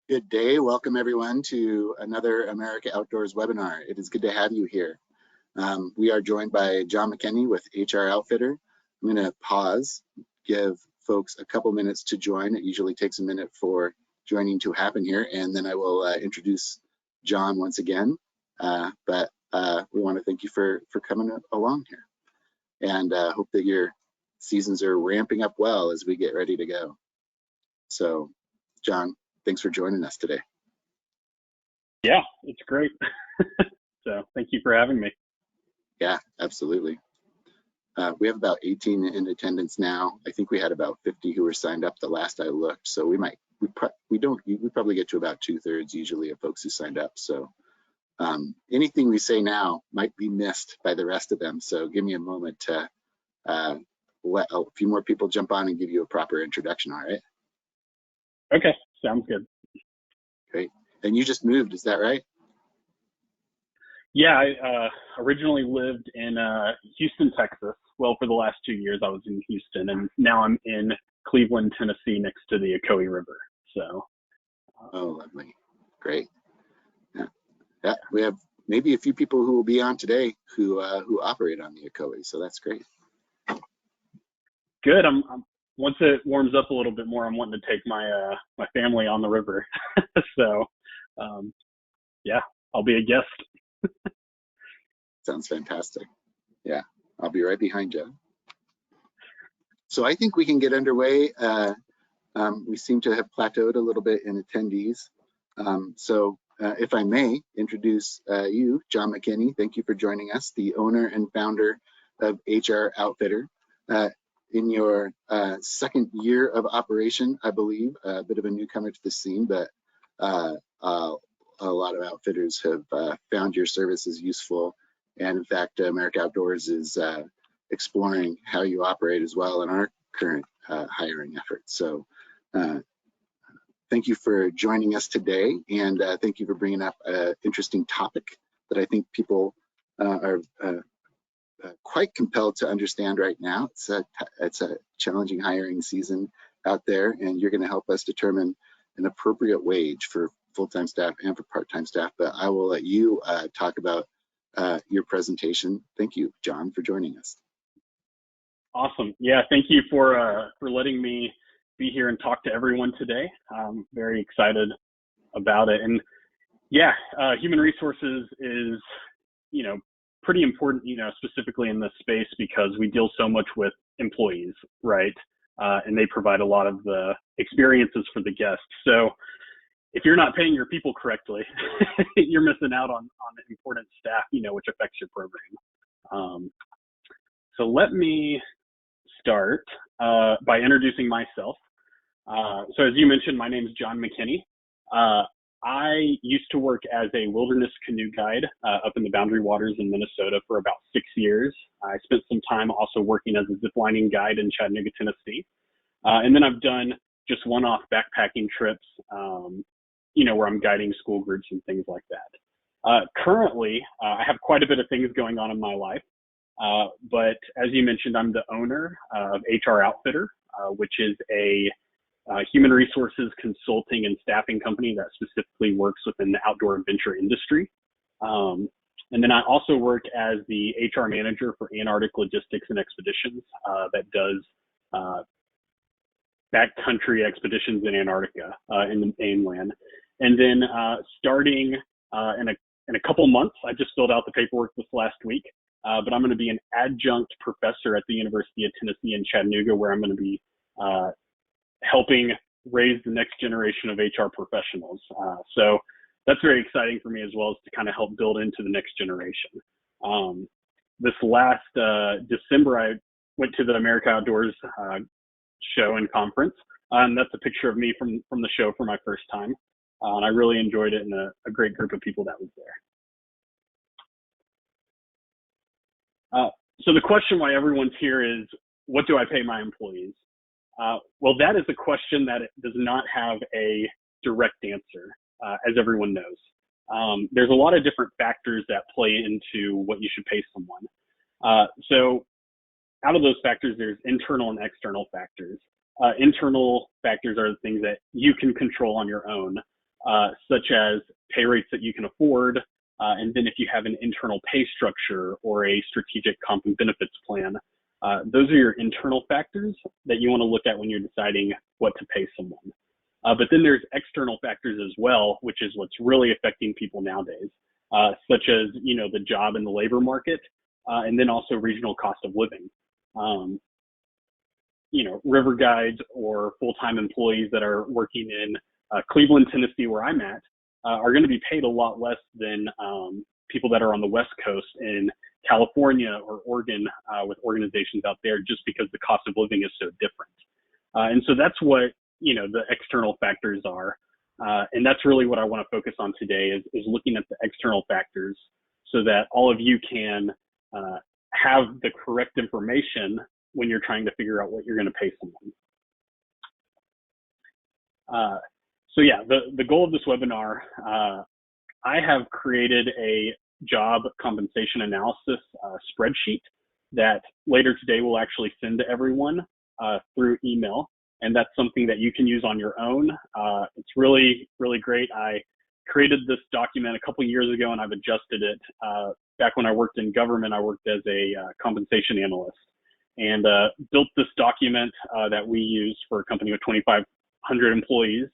Good day. Welcome everyone to another America Outdoors webinar. It is good to have you here. We are joined by John McKinney with HR Outfitter. I'm going to pause, give folks a couple minutes to join. It usually takes a minute for joining to happen here, and then I will introduce John once again. But we want to thank you for coming along here, and hope that your seasons are ramping up well as we get ready to go. So, John, thanks for joining us today. Yeah, it's great. So thank you for having me. Yeah, absolutely. We have about 18 in attendance now. I think we had about 50 who were signed up the last I looked. So we probably get to about 2/3 usually of folks who signed up. So anything we say now might be missed by the rest of them. So give me a moment to let a few more people jump on and give you a proper introduction. All right. Okay, sounds good. Great. And you just moved, is that right? Yeah, I originally lived in Houston, Texas. Well, for the last 2 years, I was in Houston, and now I'm in Cleveland, Tennessee, next to the Ocoee River. So. Oh, lovely. Great. Yeah, we have maybe a few people who will be on today who operate on the Ocoee, so that's great. Good. Once it warms up a little bit more, I'm wanting to take my my family on the river. So, yeah, I'll be a guest. Sounds fantastic. Yeah, I'll be right behind you. So I think we can get underway. We seem to have plateaued a little bit in attendees. So if I may introduce you, John McKinney, thank you for joining us, the owner and founder of HR Outfitter. In your second year of operation, I believe, a bit of a newcomer to the scene, but a lot of outfitters have found your services useful. And in fact, America Outdoors is exploring how you operate as well in our current hiring efforts. So thank you for joining us today, and thank you for bringing up an interesting topic that I think people are quite compelled to understand right now. It's a challenging hiring season out there, and you're going to help us determine an appropriate wage for full-time staff and for part-time staff. But I will let you talk about your presentation. Thank you, John, for joining us. Awesome. Yeah, thank you for letting me be here and talk to everyone today. I'm very excited about it. And yeah, human resources is, pretty important, specifically in this space because we deal so much with employees, right? And they provide a lot of the experiences for the guests. So if you're not paying your people correctly, you're missing out on important staff, which affects your program. So let me start by introducing myself. So as you mentioned, my name is John McKinney. I used to work as a wilderness canoe guide up in the Boundary Waters in Minnesota for about 6 years. I spent some time also working as a ziplining guide in Chattanooga, Tennessee. And then I've done just one-off backpacking trips, where I'm guiding school groups and things like that. Currently, I have quite a bit of things going on in my life. But as you mentioned, I'm the owner of HR Outfitter, which is a human resources consulting and staffing company that specifically works within the outdoor adventure industry. And then I also work as the HR manager for Antarctic Logistics and Expeditions that does backcountry expeditions in Antarctica in the mainland. And then starting in a couple months, I just filled out the paperwork this last week, but I'm going to be an adjunct professor at the University of Tennessee in Chattanooga, where I'm going to be helping raise the next generation of HR professionals. So that's very exciting for me as well, as to kind of help build into the next generation. This last December, I went to the America Outdoors show and conference, and that's a picture of me from the show for my first time. And I really enjoyed it, and a great group of people that was there. So the question why everyone's here is, what do I pay my employees? Well, that is a question that does not have a direct answer, as everyone knows. There's a lot of different factors that play into what you should pay someone. So out of those factors, there's internal and external factors. Internal factors are the things that you can control on your own. such as pay rates that you can afford, and then if you have an internal pay structure or a strategic comp and benefits plan. Those are your internal factors that you want to look at when you're deciding what to pay someone. But then there's external factors as well, which is what's really affecting people nowadays, such as, the job and the labor market, and then also regional cost of living. River guides or full-time employees that are working in Cleveland, Tennessee, where I'm at, are going to be paid a lot less than people that are on the West Coast in California or Oregon with organizations out there, just because the cost of living is so different. And so that's what, the external factors are. And that's really what I want to focus on today is looking at the external factors so that all of you can have the correct information when you're trying to figure out what you're going to pay someone. So yeah, the goal of this webinar, I have created a job compensation analysis spreadsheet that later today we'll actually send to everyone through email. And that's something that you can use on your own. It's really, really great. I created this document a couple years ago and I've adjusted it. Back when I worked in government, I worked as a compensation analyst and built this document that we use for a company with 2,500 employees.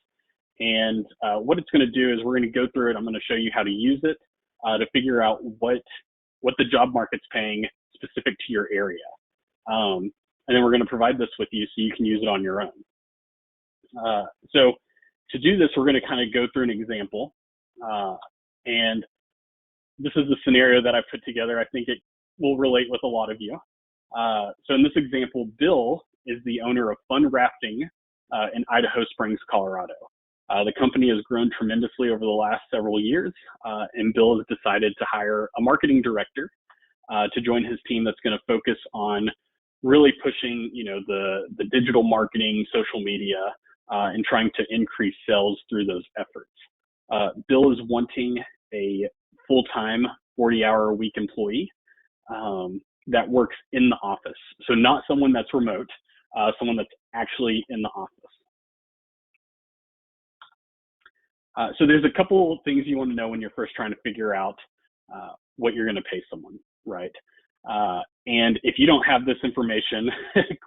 And what it's going to do is we're going to go through it. I'm going to show you how to use it to figure out what the job market's paying specific to your area. And then we're going to provide this with you so you can use it on your own. So to do this, we're going to kind of go through an example. And this is the scenario that I put together. I think it will relate with a lot of you. So in this example, Bill is the owner of Fun Rafting in Idaho Springs, Colorado. The company has grown tremendously over the last several years, and Bill has decided to hire a marketing director to join his team that's going to focus on really pushing, the digital marketing, social media, and trying to increase sales through those efforts. Bill is wanting a full-time 40-hour-a-week employee that works in the office. So not someone that's remote, someone that's actually in the office. So there's a couple things you want to know when you're first trying to figure out what you're going to pay someone, right? And if you don't have this information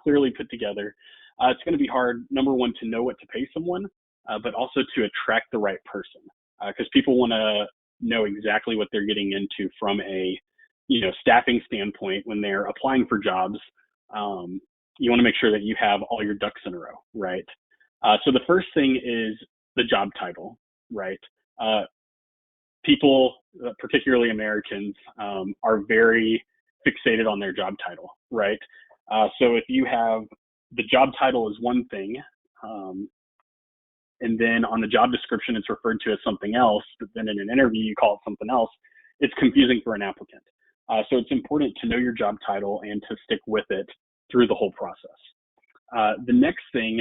clearly put together, it's going to be hard, number one, to know what to pay someone, but also to attract the right person, because people want to know exactly what they're getting into from a, staffing standpoint when they're applying for jobs. You want to make sure that you have all your ducks in a row, right? So the first thing is the job title, right? People, particularly Americans, are very fixated on their job title, right? So if you have the job title is one thing, and then on the job description it's referred to as something else, but then in an interview you call it something else, it's confusing for an applicant. So it's important to know your job title and to stick with it through the whole process. The next thing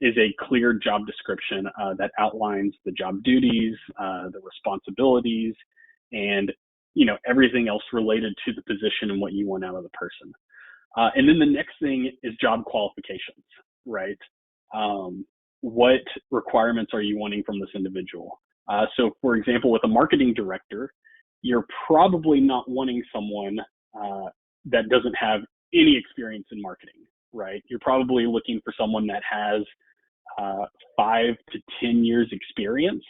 is a clear job description that outlines the job duties, the responsibilities, and everything else related to the position and what you want out of the person. And then the next thing is job qualifications, right? What requirements are you wanting from this individual? So for example, with a marketing director, you're probably not wanting someone that doesn't have any experience in marketing, right? You're probably looking for someone that has 5 to 10 years experience,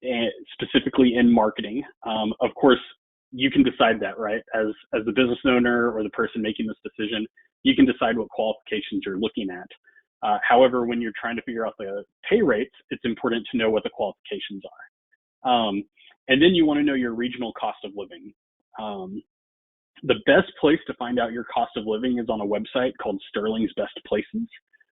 and specifically in marketing. Of course, you can decide that, right? As the business owner or the person making this decision, you can decide what qualifications you're looking at. However, when you're trying to figure out the pay rates, it's important to know what the qualifications are. And then you want to know your regional cost of living. The best place to find out your cost of living is on a website called Sterling's Best Places.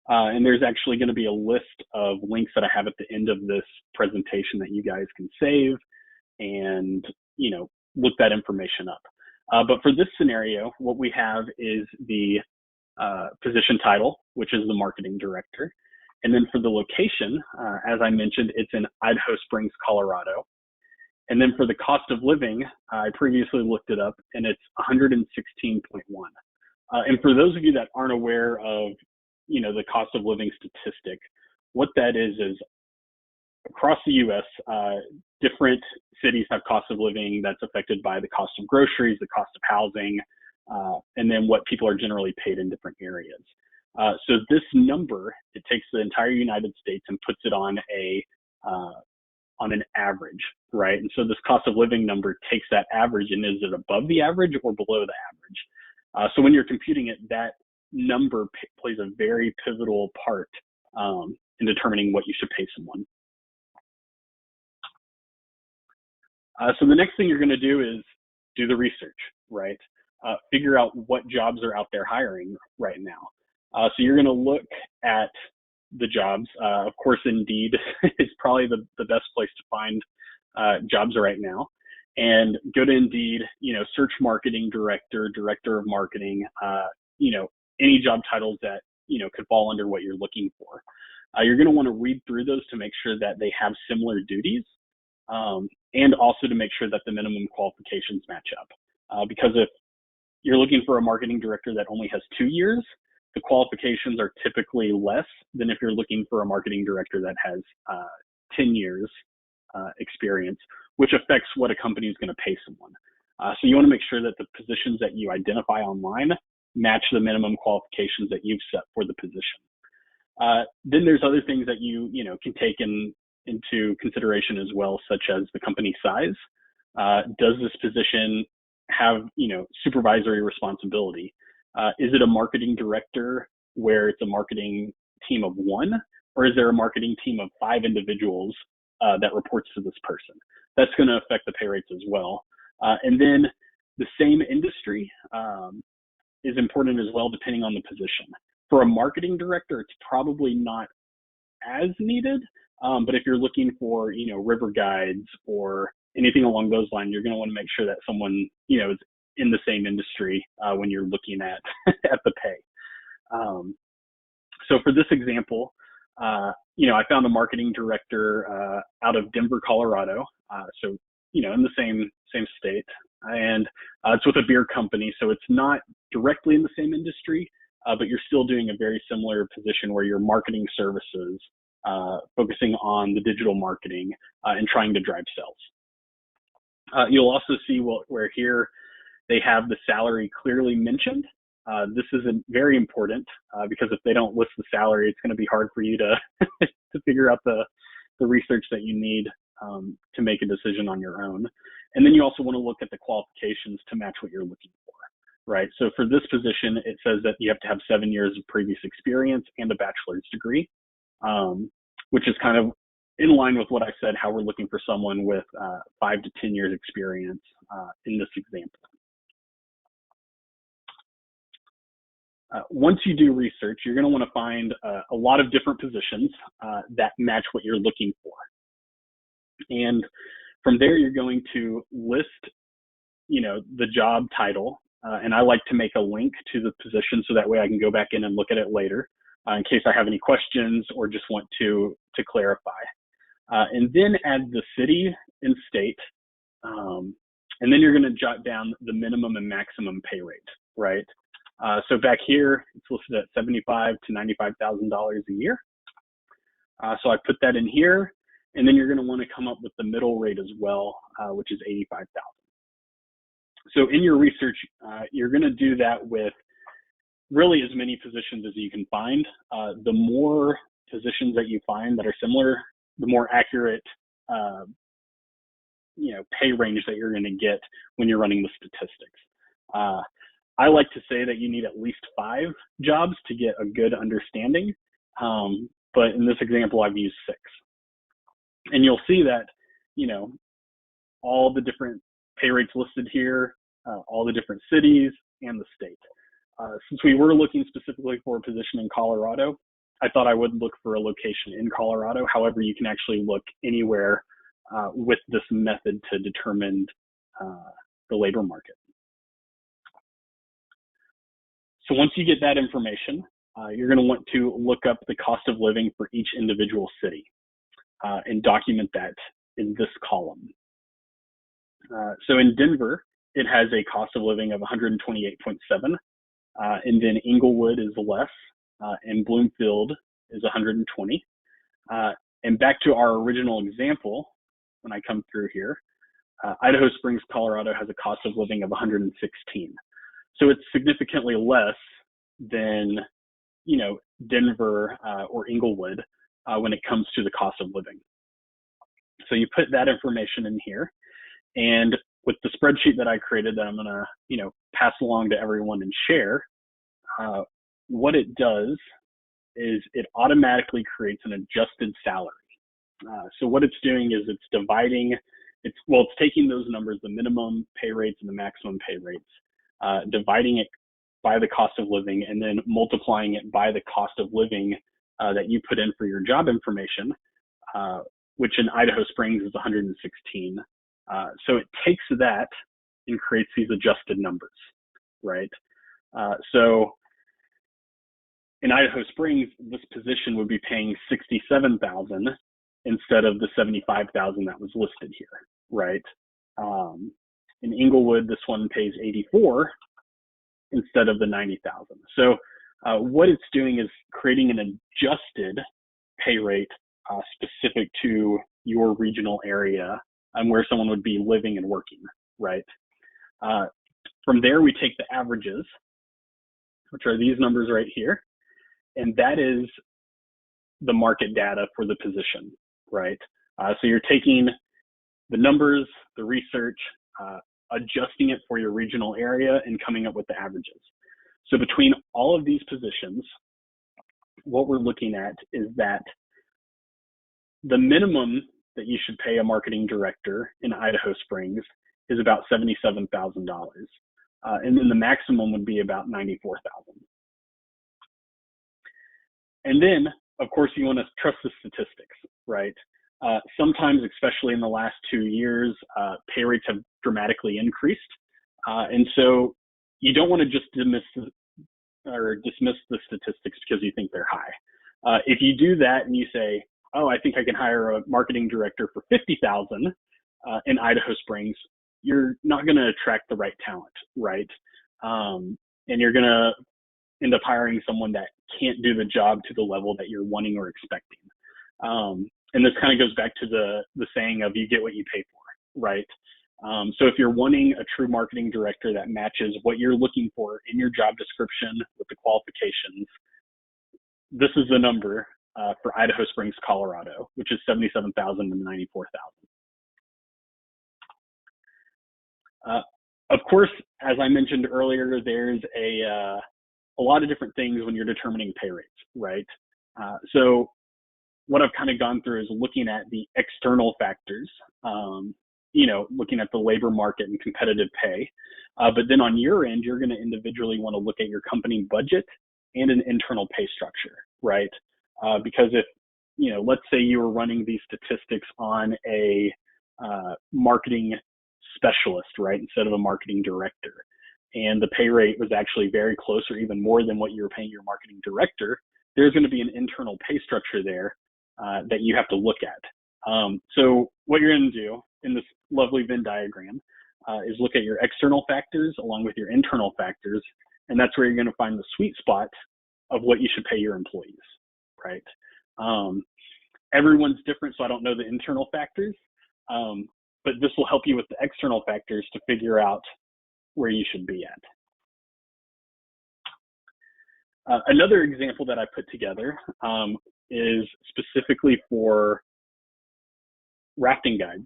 And there's actually going to be a list of links that I have at the end of this presentation that you guys can save and, look that information up. But for this scenario, what we have is the position title, which is the marketing director. And then for the location, as I mentioned, it's in Idaho Springs, Colorado. And then for the cost of living, I previously looked it up and it's 116.1. And for those of you that aren't aware of, the cost of living statistic, what that is across the U.S., different cities have cost of living that's affected by the cost of groceries, the cost of housing, and then what people are generally paid in different areas. So this number, it takes the entire United States and puts it on an average, right? And so this cost of living number takes that average, and is it above the average or below the average? So when you're computing it, that number plays a very pivotal part in determining what you should pay someone. So the next thing you're going to do is do the research, right? Figure out what jobs are out there hiring right now. So you're going to look at the jobs. Of course, Indeed is probably the best place to find jobs right now. And go to Indeed, search marketing director, director of marketing, any job titles that, could fall under what you're looking for. You're going to want to read through those to make sure that they have similar duties, and also to make sure that the minimum qualifications match up. Because if you're looking for a marketing director that only has 2 years, the qualifications are typically less than if you're looking for a marketing director that has 10 years experience, which affects what a company is going to pay someone. So you want to make sure that the positions that you identify online match the minimum qualifications that you've set for the position. Then there's other things that you can take into consideration as well, such as the company size. Does this position have supervisory responsibility? Is it a marketing director where it's a marketing team of 1, or is there a marketing team of 5 individuals that reports to this person? That's going to affect the pay rates as well. And then the same industry is important as well, depending on the position. For a marketing director, it's probably not as needed, but if you're looking for river guides or anything along those lines, you're going to want to make sure that someone is in the same industry when you're looking at at the pay. So for this example, I found a marketing director out of Denver, Colorado. So in the same state, and it's with a beer company, so it's not directly in the same industry, but you're still doing a very similar position where you're marketing services, focusing on the digital marketing and trying to drive sales. You'll also see where here they have the salary clearly mentioned. This is very important because if they don't list the salary, it's going to be hard for you to to figure out the research that you need to make a decision on your own. And then you also want to look at the qualifications to match what you're looking for, right? So for this position, it says that you have to have 7 years of previous experience and a bachelor's degree, which is kind of in line with what I said, how we're looking for someone with 5 to 10 years experience in this example. Once you do research, you're going to want to find a lot of different positions that match what you're looking for. And from there, you're going to list, the job title. And I like to make a link to the position so that way I can go back in and look at it later in case I have any questions or just want to clarify. And then add the city and state. And then you're going to jot down the minimum and maximum pay rate, right? So back here, it's listed at $75,000 to $95,000 a year. So I put that in here, and then you're going to want to come up with the middle rate as well, which is $85,000. So in your research, you're going to do that with really as many positions as you can find. The more positions that you find that are similar, the more accurate pay range that you're going to get when you're running the statistics. I like to say that you need at least 5 jobs to get a good understanding, but in this example, I've used 6. And you'll see that, all the different pay rates listed here, all the different cities and the state. Since we were looking specifically for a position in Colorado, I thought I would look for a location in Colorado. However, you can actually look anywhere with this method to determine the labor market. So once you get that information, you're going to want to look up the cost of living for each individual city and document that in this column. So in Denver, it has a cost of living of 128.7, and then Inglewood is less, and Bloomfield is 120. And back to our original example, when I come through here, Idaho Springs, Colorado has a cost of living of 116. So it's significantly less than, Denver or Inglewood when it comes to the cost of living. So you put that information in here, and with the spreadsheet that I created that I'm gonna, pass along to everyone and share, what it does is it automatically creates an adjusted salary. So what it's doing is it's dividing, it's taking those numbers, the minimum pay rates and the maximum pay rates, dividing it by the cost of living, and then multiplying it by the cost of living that you put in for your job information, which in Idaho Springs is 116. So it takes that and creates these adjusted numbers, right? So in Idaho Springs, this position would be paying $67,000 instead of the $75,000 that was listed here, right? In Inglewood, this one pays $84,000 instead of the $90,000. So what it's doing is creating an adjusted pay rate specific to your regional area and where someone would be living and working, right? From there, we take the averages, which are these numbers right here, and that is the market data for the position, right? So you're taking the numbers, the research, adjusting it for your regional area and coming up with the averages. So between all of these positions, what we're looking at is that the minimum that you should pay a marketing director in Idaho Springs is about $77,000. And then the maximum would be about $94,000. And then, of course, you want to trust the statistics, right? Sometimes, especially in the last 2 years, pay rates have dramatically increased. And so you don't want to just dismiss the statistics because you think they're high. If you do that and you say, oh, I think I can hire a marketing director for $50,000 in Idaho Springs, you're not going to attract the right talent, right? And you're going to end up hiring someone that can't do the job to the level that you're wanting or expecting. And this kind of goes back to the saying of you get what you pay for, right? So if you're wanting a true marketing director that matches what you're looking for in your job description with the qualifications, this is the number for Idaho Springs, Colorado, which is $77,000 to $94,000. Of course, as I mentioned earlier, there's a lot of different things when you're determining pay rates, right? So what I've kind of gone through is looking at the external factors, looking at the labor market and competitive pay. But then on your end, you're going to individually want to look at your company budget and an internal pay structure, right? Because if, let's say you were running these statistics on a marketing specialist, right, instead of a marketing director, and the pay rate was actually very close or even more than what you were paying your marketing director, there's going to be an internal pay structure there that you have to look at. So what you're going to do in this lovely Venn diagram is look at your external factors along with your internal factors, and that's where you're going to find the sweet spot of what you should pay your employees, right? Everyone's different, so I don't know the internal factors, but this will help you with the external factors to figure out where you should be at. Another example that I put together is specifically for rafting guides.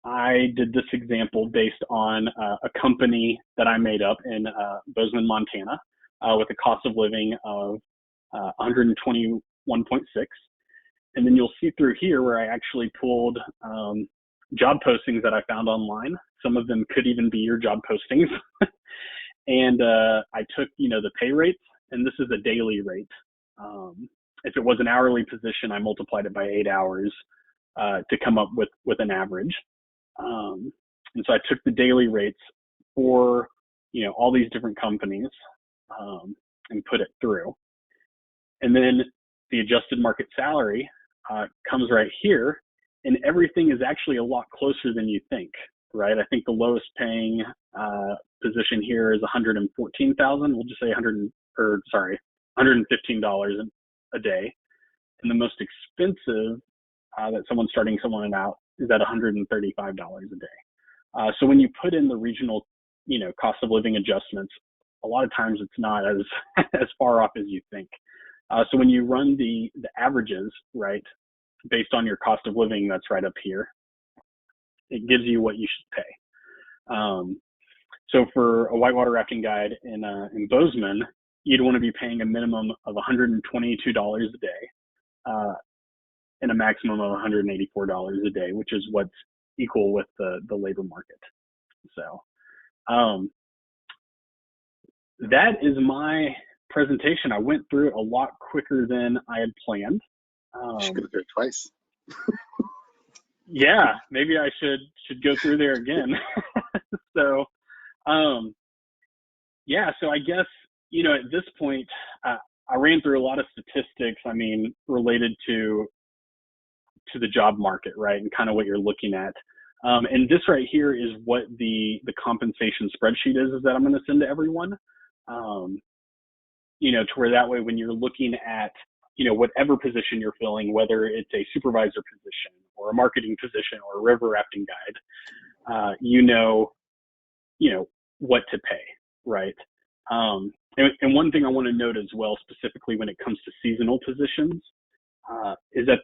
I did this example based on a company that I made up in Bozeman, Montana, with a cost of living of 121.6. And then you'll see through here where I actually pulled job postings that I found online. Some of them could even be your job postings. And I took, the pay rates, and this is a daily rate. If it was an hourly position, I multiplied it by 8 hours to come up with an average. And so I took the daily rates for, all these different companies and put it through. And then the adjusted market salary comes right here, and everything is actually a lot closer than you think, right? I think the lowest paying position here is $114,000. We'll just say $115 a day. and the most expensive that someone's starting someone out is at $135 a day. So when you put in the regional, cost of living adjustments, a lot of times it's not as as far off as you think. So when you run the averages, right, based on your cost of living, that's right up here, it gives you what you should pay. So for a whitewater rafting guide in Bozeman, you'd want to be paying a minimum of $122 a day and a maximum of $184 a day, which is what's equal with the labor market. So that is my presentation. I went through it a lot quicker than I had planned. You should go through it twice. Yeah, maybe I should go through there again. So, yeah, so I guess, at this point, I ran through a lot of statistics, related to the job market, right, and kind of what you're looking at. And this right here is what the compensation spreadsheet is that I'm going to send to everyone, to where that way when you're looking at, whatever position you're filling, whether it's a supervisor position or a marketing position or a river rafting guide, what to pay, right? And one thing I want to note as well, specifically when it comes to seasonal positions, is that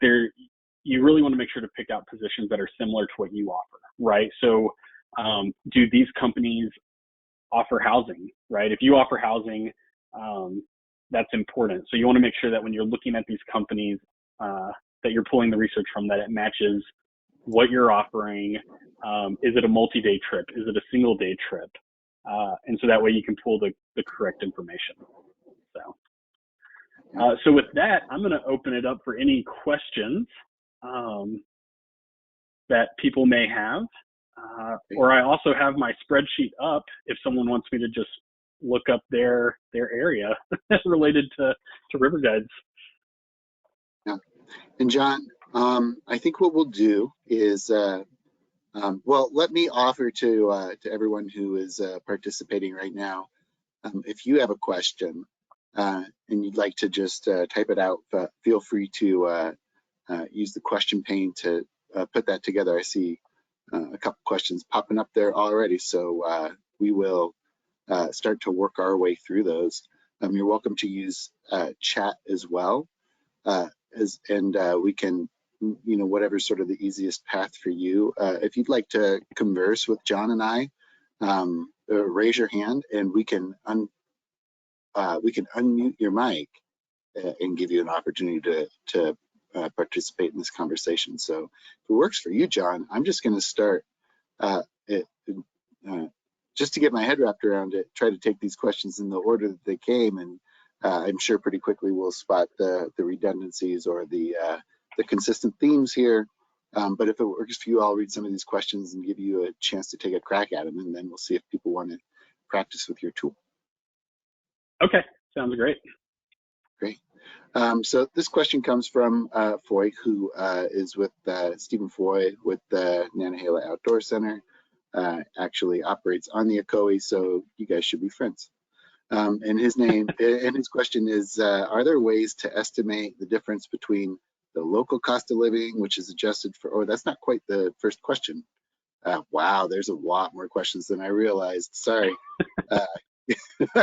you really want to make sure to pick out positions that are similar to what you offer, right? So do these companies offer housing, right? If you offer housing, that's important. So you want to make sure that when you're looking at these companies, that you're pulling the research from, that it matches what you're offering. Is it a multi-day trip? Is it a single day trip? And so that way you can pull the correct information. So with that, I'm going to open it up for any questions that people may have. Or I also have my spreadsheet up if someone wants me to just look up their area related to river guides. Yeah. And John, I think what we'll do is, well, let me offer to everyone who is participating right now, if you have a question and you'd like to just type it out, feel free to use the question pane to put that together. I see a couple questions popping up there already, so we will start to work our way through those. You're welcome to use chat as well, and we can, whatever's sort of the easiest path for you. If you'd like to converse with John and I, raise your hand and we can unmute your mic and give you an opportunity to participate in this conversation. So if it works for you, John, I'm just going to start just to get my head wrapped around it, try to take these questions in the order that they came, and I'm sure pretty quickly we'll spot the redundancies or the consistent themes here. But if it works for you, I'll read some of these questions and give you a chance to take a crack at them, and then we'll see if people want to practice with your tool. Okay, sounds great. Great. So this question comes from Foy, who is with Stephen Foy with the Nantahala Outdoor Center, actually operates on the Ocoee, so you guys should be friends. And his name and his question is, are there ways to estimate the difference between the local cost of living, which is adjusted for, oh, that's not quite the first question. Wow, there's a lot more questions than I realized. Sorry. I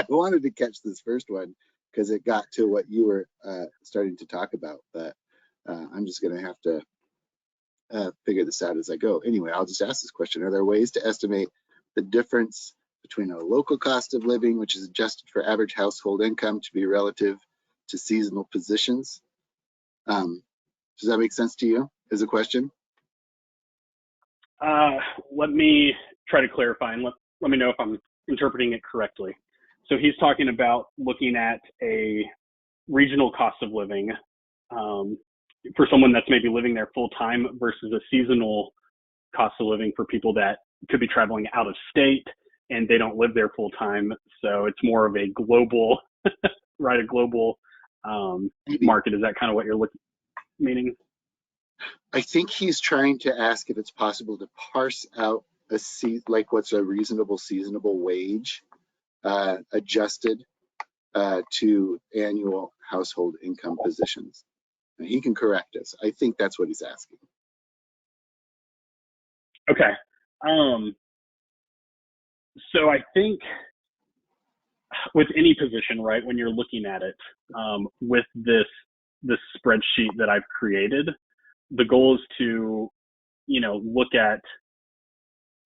wanted to catch this first one because it got to what you were starting to talk about, but I'm just going to have to figure this out as I go. Anyway, I'll just ask this question. Are there ways to estimate the difference between a local cost of living, which is adjusted for average household income, to be relative to seasonal positions? Does that make sense to you as a question? Let me try to clarify and let me know if I'm interpreting it correctly. So he's talking about looking at a regional cost of living for someone that's maybe living there full time versus a seasonal cost of living for people that could be traveling out of state and they don't live there full time. So it's more of a global, right? A global market. Is that kind of what you're meaning? I think he's trying to ask if it's possible to parse out like what's a reasonable seasonable wage adjusted to annual household income positions. He can correct us. I think that's what he's asking. Okay. So I think with any position, right, when you're looking at it, with this spreadsheet that I've created, the goal is to, look at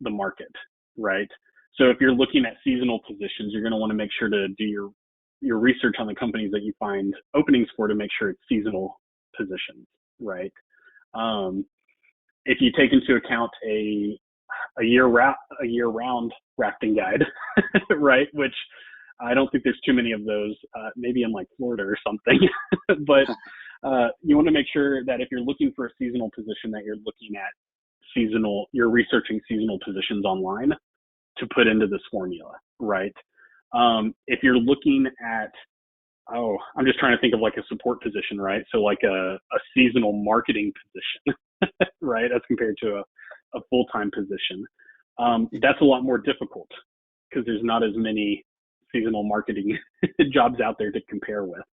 the market, right? So if you're looking at seasonal positions, you're going to want to make sure to do your research on the companies that you find openings for to make sure it's seasonal positions, right? If you take into account a year-round rafting guide, right? Which I don't think there's too many of those, maybe in like Florida or something. But you want to make sure that if you're looking for a seasonal position, that you're looking at you're researching seasonal positions online to put into this formula, right? If you're looking at, I'm just trying to think of like a support position, right? So like a seasonal marketing position, right? As compared to a full-time position. That's a lot more difficult because there's not as many seasonal marketing jobs out there to compare with.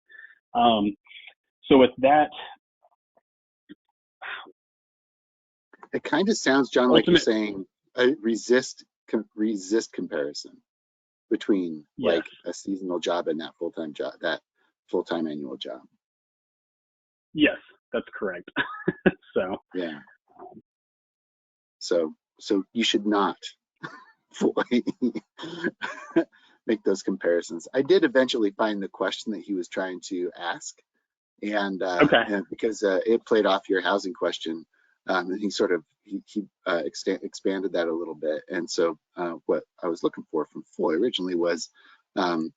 So with that, it kind of sounds, John, like you're saying resist comparison between like a seasonal job and that full-time job, that full-time annual job. Yes, that's correct. So yeah. So you should not fully make those comparisons. I did eventually find the question that he was trying to ask, and because it played off your housing question, and he sort of expanded that a little bit. And so what I was looking for from Foy originally was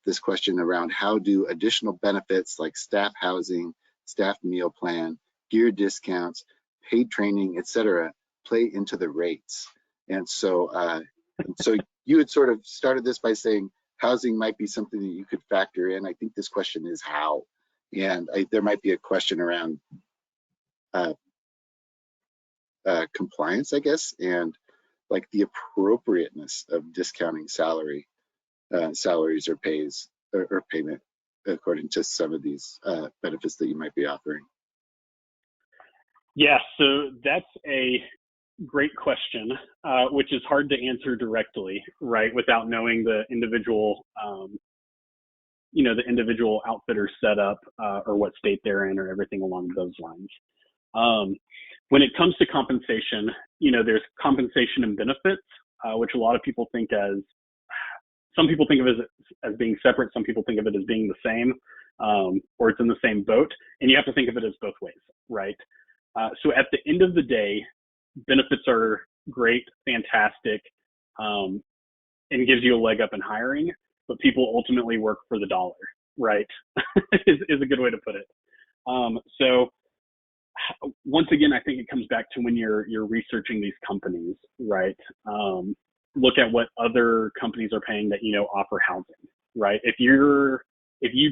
this question around how do additional benefits like staff housing, staff meal plan, gear discounts, paid training, etc., play into the rates. And so so you had sort of started this by saying housing might be something that you could factor in. I think this question is how, and there might be a question around compliance, I guess, and like the appropriateness of discounting salaries or pays or payment according to some of these benefits that you might be offering. Yeah, so that's a great question, which is hard to answer directly, right, without knowing the individual, the individual outfitter setup or what state they're in or everything along those lines. When it comes to compensation, there's compensation and benefits, which a lot of people think some people think of it as being separate, some people think of it as being the same, or it's in the same boat, and you have to think of it as both ways, right? So at the end of the day, benefits are great, fantastic, and gives you a leg up in hiring, but people ultimately work for the dollar, right? is a good way to put it. So once again, I think it comes back to when you're researching these companies, right? Look at what other companies are paying that offer housing, right? If you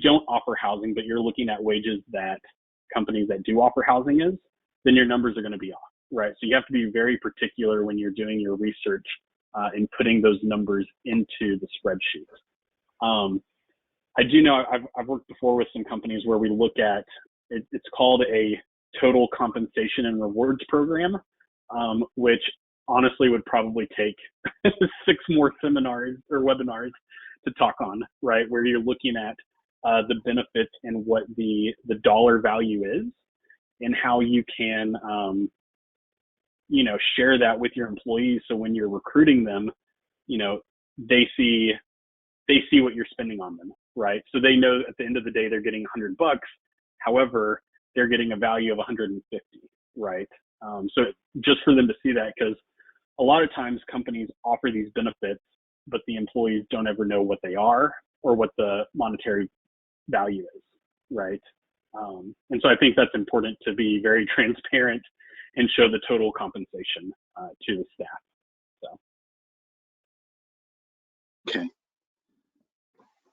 don't offer housing, but you're looking at wages that companies that do offer housing is, then your numbers are going to be off, right? So you have to be very particular when you're doing your research and putting those numbers into the spreadsheet. I do know I've worked before with some companies where we look at it's called a total compensation and rewards program, which honestly would probably take 6 more seminars or webinars to talk on, right? Where you're looking at the benefits and what the dollar value is and how you can, share that with your employees. So when you're recruiting them, they see what you're spending on them, right? So they know at the end of the day, they're getting $100. However, they're getting a value of 150, right? So just for them to see that, because a lot of times companies offer these benefits, but the employees don't ever know what they are or what the monetary value is, right? And so I think that's important to be very transparent and show the total compensation to the staff. So. Okay.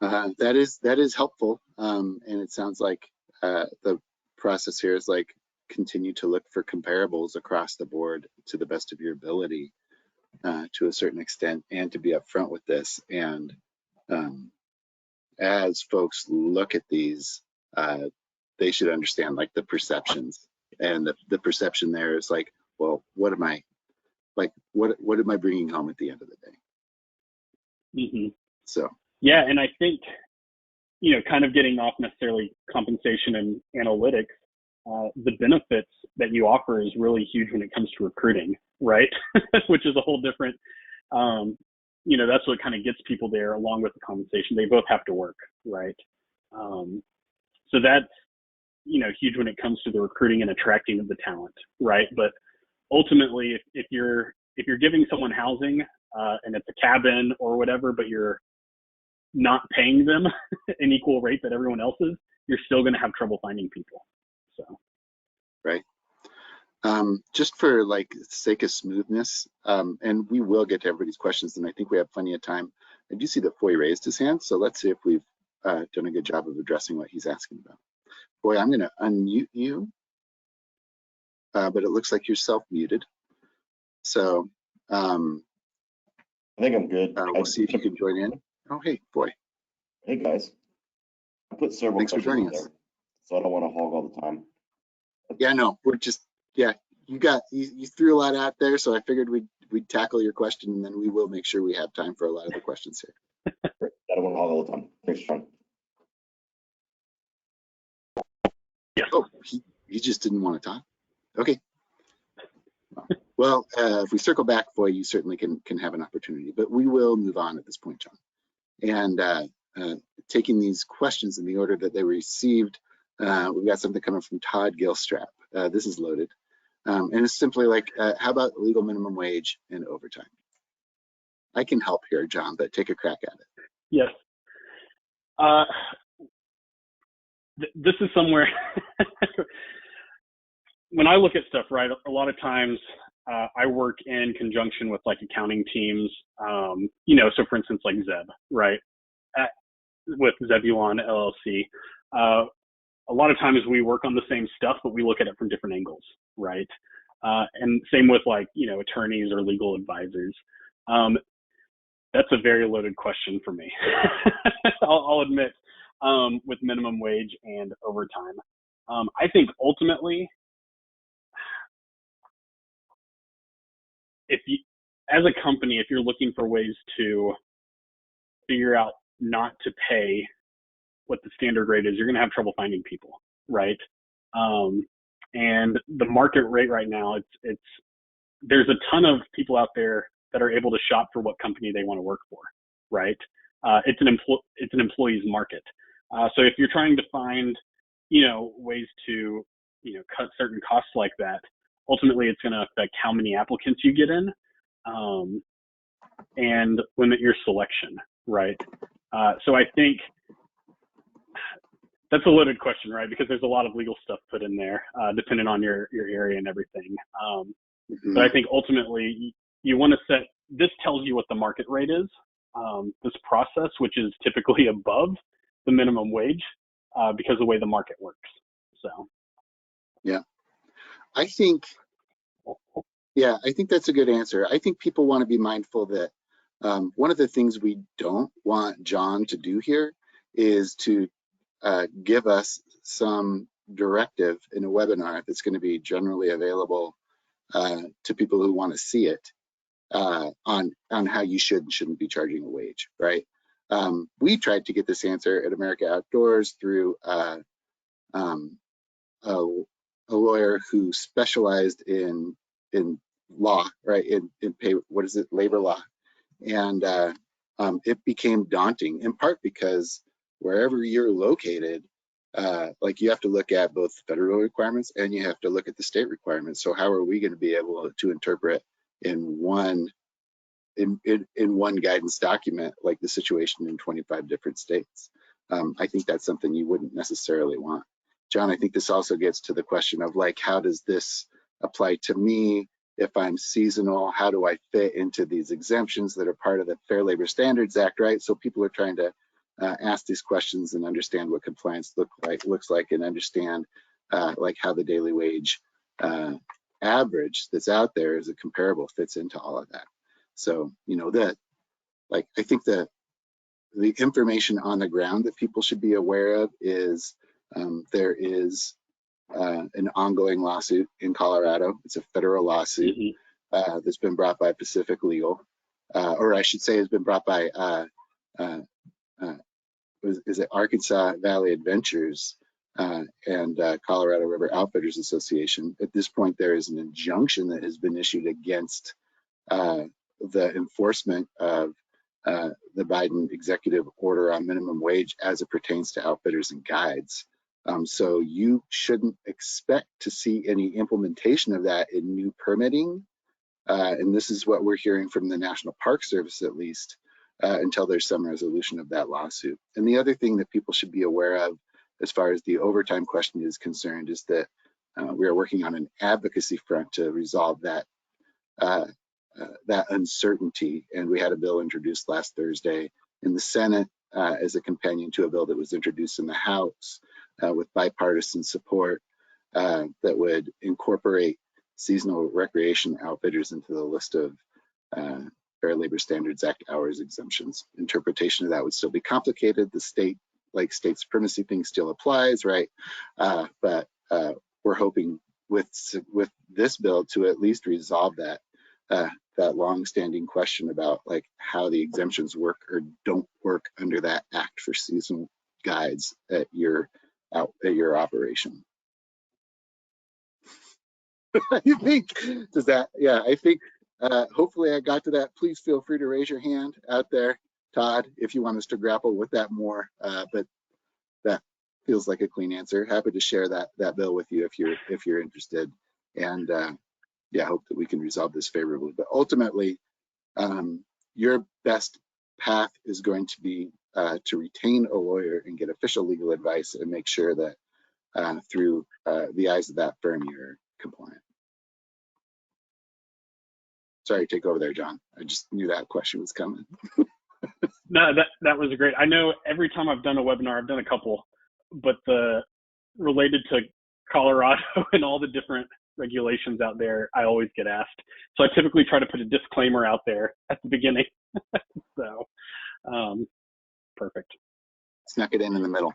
That is helpful, and it sounds like the process here is like continue to look for comparables across the board to the best of your ability to a certain extent, and to be upfront with this. And as folks look at these, they should understand like the perceptions, and the perception there is like, well, what am I bringing home at the end of the day? Mm-hmm. So yeah, and I think, you know, kind of getting off necessarily compensation and analytics, the benefits that you offer is really huge when it comes to recruiting, right? Which is a whole different, you know, that's what kind of gets people there along with the compensation. They both have to work, right? So that's, you know, huge when it comes to the recruiting and attracting of the talent, right? But ultimately, if you're giving someone housing and it's a cabin or whatever, but you're not paying them an equal rate that everyone else is, you're still going to have trouble finding people. So, right. Just for like sake of smoothness, and we will get to everybody's questions, and I think we have plenty of time. I do see that Foy raised his hand, so let's see if we've done a good job of addressing what he's asking about. Foy, I'm going to unmute you, but it looks like you're self-muted. So I think I'm good. we'll see if you can join in. Oh, hey, Foy. Hey guys, I put several Thanks for questions joining in us. there, so I don't want to hog all the time. Yeah, no, we're just, yeah, you threw a lot out there, so I figured we'd tackle your question, and then we will make sure we have time for a lot of the questions here. I don't want to hog all the time. Thanks, Sean. yeah. Oh, he just didn't want to talk. Okay. Well, if we circle back, Foy, you certainly can have an opportunity, but we will move on at this point, John. And taking these questions in the order that they were received, we've got something coming from Todd Gilstrap. This is loaded. And it's simply like, how about legal minimum wage and overtime? I can help here, John, but take a crack at it. Yes. This is somewhere when I look at stuff, right, a lot of times I work in conjunction with like accounting teams, you know, so for instance, like Zeb, right, with Zebulon LLC. A lot of times we work on the same stuff, but we look at it from different angles, right? And same with like, you know, attorneys or legal advisors. That's a very loaded question for me. I'll admit, with minimum wage and overtime. I think ultimately, if you, as a company, if you're looking for ways to figure out not to pay what the standard rate is, you're going to have trouble finding people, right? And the market rate right now, it's there's a ton of people out there that are able to shop for what company they want to work for, right? It's an employee's market. So if you're trying to find, you know, ways to, you know, cut certain costs like that, ultimately it's going to affect how many applicants you get in, and limit your selection, right? So I think that's a loaded question, right? Because there's a lot of legal stuff put in there, depending on your area and everything. But I think ultimately you want to set, this tells you what the market rate is, this process, which is typically above the minimum wage, because of the way the market works. So. Yeah, I think that's a good answer. I think people want to be mindful that one of the things we don't want John to do here is to give us some directive in a webinar that's going to be generally available to people who want to see it on how you should and shouldn't be charging a wage, right? We tried to get this answer at America Outdoors through a lawyer who specialized in law, right? In pay, what is it, labor law, and it became daunting in part because wherever you're located, like you have to look at both federal requirements and you have to look at the state requirements. So how are we going to be able to interpret in one guidance document like the situation in 25 different states? I think that's something you wouldn't necessarily want. John, I think this also gets to the question of like, how does this apply to me? If I'm seasonal, how do I fit into these exemptions that are part of the Fair Labor Standards Act, right? So people are trying to ask these questions and understand what compliance looks like and understand like how the daily wage average that's out there as a comparable fits into all of that. So, you know, that, like, I think that the information on the ground that people should be aware of is There is an ongoing lawsuit in Colorado. It's a federal lawsuit that's been brought by Pacific Legal, or I should say has been brought by, is it Arkansas Valley Adventures and Colorado River Outfitters Association. At this point, there is an injunction that has been issued against the enforcement of the Biden executive order on minimum wage as it pertains to outfitters and guides. So you shouldn't expect to see any implementation of that in new permitting. And this is what we're hearing from the National Park Service, at least, until there's some resolution of that lawsuit. And the other thing that people should be aware of as far as the overtime question is concerned is that we are working on an advocacy front to resolve that that uncertainty. And we had a bill introduced last Thursday in the Senate as a companion to a bill that was introduced in the House with bipartisan support that would incorporate seasonal recreation outfitters into the list of Fair Labor Standards Act hours exemptions. Interpretation of that would still be complicated. The state supremacy thing still applies, right? But we're hoping with this bill to at least resolve that that long-standing question about like how the exemptions work or don't work under that act for seasonal guides at your operation. I think does that, yeah, I think hopefully I got to that. Please feel free to raise your hand out there, Todd, if you want us to grapple with that more, but that feels like a clean answer. Happy to share that bill with you if you're interested, and yeah, hope that we can resolve this favorably. But ultimately, your best path is going to be to retain a lawyer and get official legal advice and make sure that through the eyes of that firm, you're compliant. Sorry, take over there, John. I just knew that question was coming. No, that was great. I know every time I've done a webinar, I've done a couple, but the related to Colorado and all the different regulations out there, I always get asked. So I typically try to put a disclaimer out there at the beginning. So perfect. Snuck it in the middle.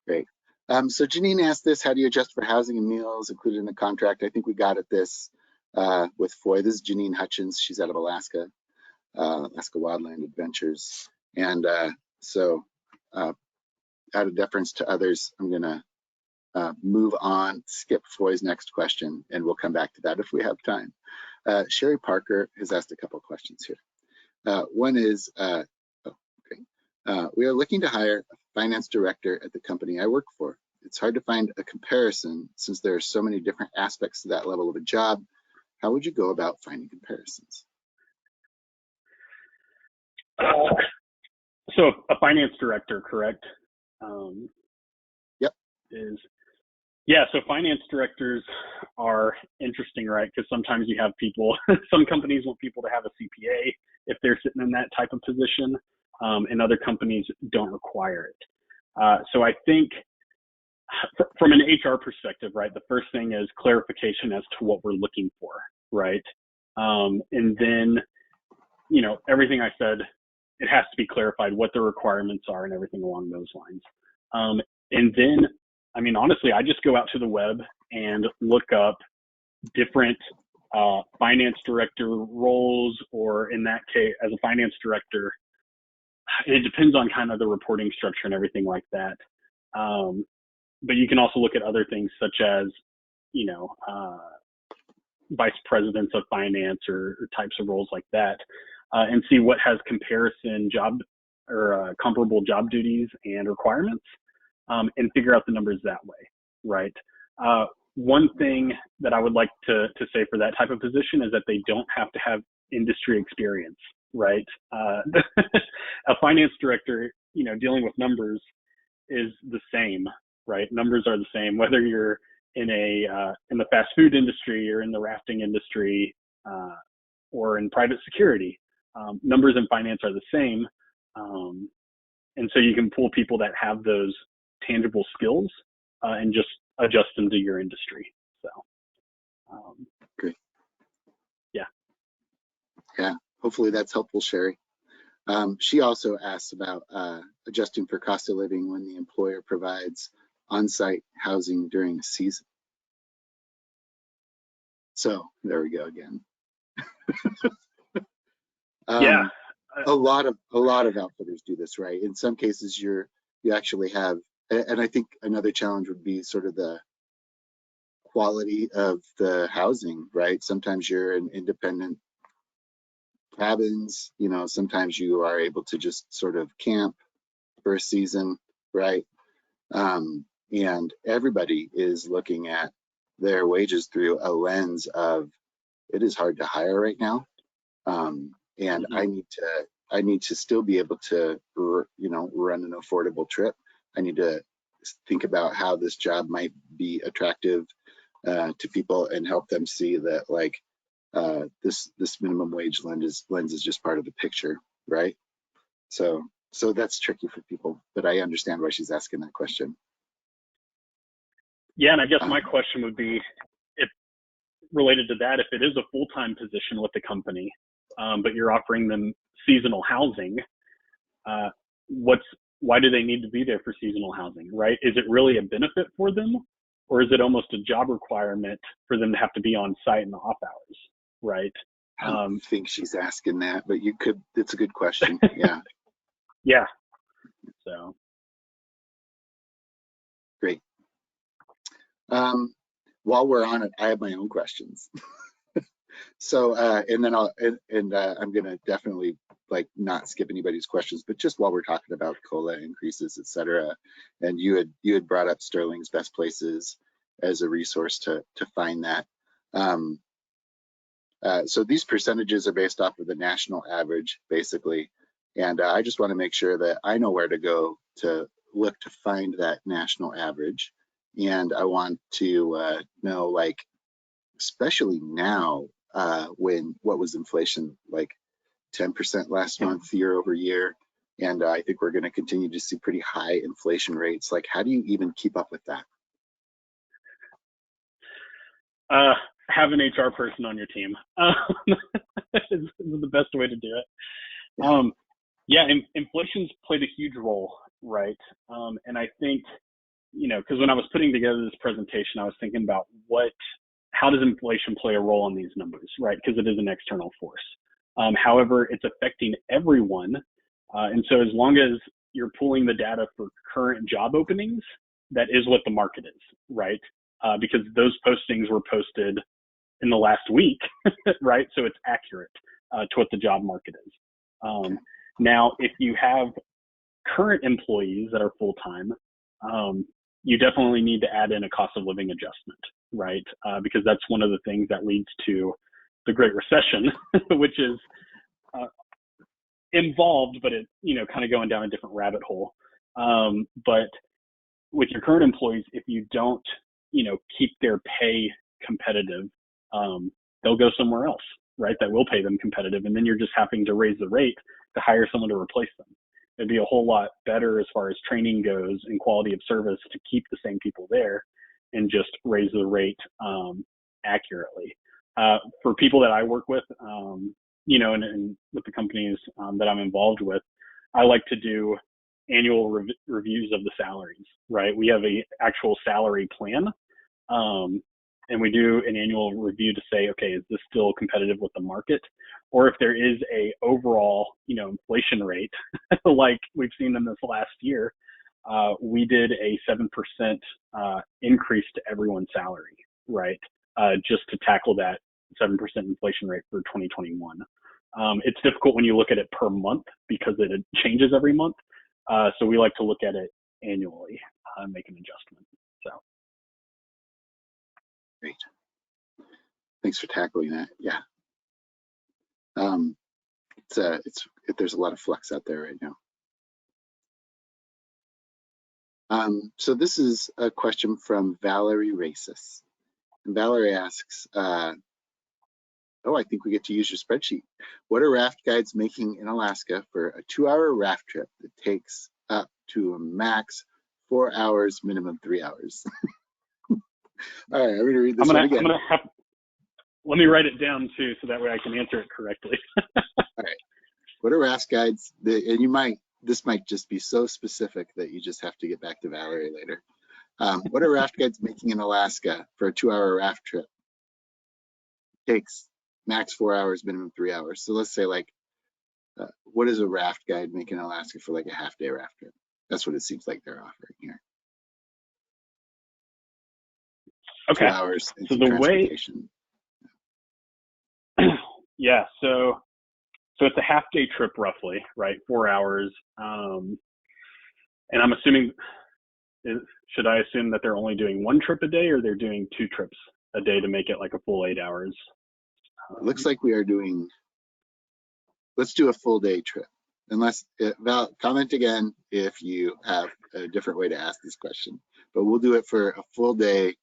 Great. So Janine asked this: how do you adjust for housing and meals included in the contract? I think we got at this with Foy. This is Janine Hutchins. She's out of Alaska, Alaska Wildland Adventures. And so out of deference to others, I'm gonna move on, skip Foy's next question, and we'll come back to that if we have time. Sherry Parker has asked a couple questions here. One is, we are looking to hire a finance director at the company I work for. It's hard to find a comparison since there are so many different aspects to that level of a job. How would you go about finding comparisons? So a finance director, correct? Yep. Yeah, so finance directors are interesting, right? Because sometimes you have people, some companies want people to have a CPA if they're sitting in that type of position, and other companies don't require it. So I think from an HR perspective, right, the first thing is clarification as to what we're looking for, right? And then, you know, everything I said, it has to be clarified what the requirements are and everything along those lines. And then, I mean, honestly, I just go out to the web and look up different finance director roles, or in that case, as a finance director, it depends on kind of the reporting structure and everything like that. But you can also look at other things such as, you know, vice presidents of finance or types of roles like that, and see what has comparison job or comparable job duties and requirements, and figure out the numbers that way, right? One thing that I would like to say for that type of position is that they don't have to have industry experience, right? A finance director, you know, dealing with numbers is the same, right? Numbers are the same, whether you're in the fast food industry or in the rafting industry or in private security. Numbers in finance are the same. And so you can pull people that have those tangible skills and just adjust them to your industry. So, great. Yeah. Yeah, hopefully that's helpful, Sherry. She also asks about adjusting for cost of living when the employer provides on-site housing during the season. So there we go again. Yeah. A lot of outfitters do this, right? In some cases, you actually have, and I think another challenge would be sort of the quality of the housing, right? Sometimes you're in independent cabins, you know, sometimes you are able to just sort of camp for a season, right? And everybody is looking at their wages through a lens of, it is hard to hire right now. And I need to still be able to, you know, run an affordable trip. I need to think about how this job might be attractive to people and help them see that, like, this minimum wage lens is just part of the picture, right? So that's tricky for people, but I understand why she's asking that question. Yeah, and I guess my question would be, if related to that, if it is a full-time position with the company, but you're offering them seasonal housing, why do they need to be there for seasonal housing, right? Is it really a benefit for them, or is it almost a job requirement for them to have to be on site in the off hours, right? I don't think she's asking that, but it's a good question. Yeah. Yeah. So. Great. While we're on it, I have my own questions. So, and then I'm going to definitely not skip anybody's questions, but just while we're talking about COLA increases, et cetera, and you had brought up Sterling's Best Places as a resource to find that. So these percentages are based off of the national average, basically. And I just want to make sure that I know where to go to look to find that national average. And I want to know, like, especially now, when what was inflation, like 10% last month, year over year. And I think we're going to continue to see pretty high inflation rates. Like, how do you even keep up with that? Have an HR person on your team is the best way to do it. Yeah, inflation's played a huge role, right? And I think, you know, because when I was putting together this presentation, I was thinking about how does inflation play a role in these numbers, right? Because it is an external force. However, it's affecting everyone. And so as long as you're pulling the data for current job openings, that is what the market is, right? Because those postings were posted in the last week, right? So it's accurate to what the job market is. Now, if you have current employees that are full-time, you definitely need to add in a cost of living adjustment, right? Because that's one of the things that leads to the Great Recession, which is involved, but it, you know, kind of going down a different rabbit hole. But with your current employees, if you don't, you know, keep their pay competitive, they'll go somewhere else, right? That will pay them competitive. And then you're just having to raise the rate to hire someone to replace them. It'd be a whole lot better as far as training goes and quality of service to keep the same people there and just raise the rate accurately. For people that I work with, you know, and with the companies that I'm involved with, I like to do annual reviews of the salaries, right? We have a actual salary plan, and we do an annual review to say, okay, is this still competitive with the market? Or if there is a overall, you know, inflation rate, like we've seen in this last year, we did a 7% increase to everyone's salary, right? Just to tackle that 7% inflation rate for 2021. It's difficult when you look at it per month because it changes every month. So we like to look at it annually and make an adjustment. So. Great. Thanks for tackling that. Yeah. There's a lot of flux out there right now. So this is a question from Valerie Racis. And Valerie asks, I think we get to use your spreadsheet. What are raft guides making in Alaska for a 2-hour raft trip that takes up to a max 4 hours, minimum 3 hours? All right, I'm going to read this one again. Let me write it down too, so that way I can answer it correctly. All right. What are raft guides? And this might just be so specific that you just have to get back to Valerie later. What are raft guides making in Alaska for a 2-hour raft trip? Takes max 4 hours, minimum 3 hours. So let's say like, what does a raft guide make in Alaska for like a half-day raft trip? That's what it seems like they're offering here. Okay. 2 hours and So some the transportation. Yeah. So it's a half-day trip roughly, right? 4 hours. And I'm assuming, should I assume that they're only doing one trip a day, or they're doing 2 trips a day to make it like a full 8 hours? It looks like we are doing, let's do a full day trip. Unless, Val, comment again if you have a different way to ask this question, but we'll do it for a full day.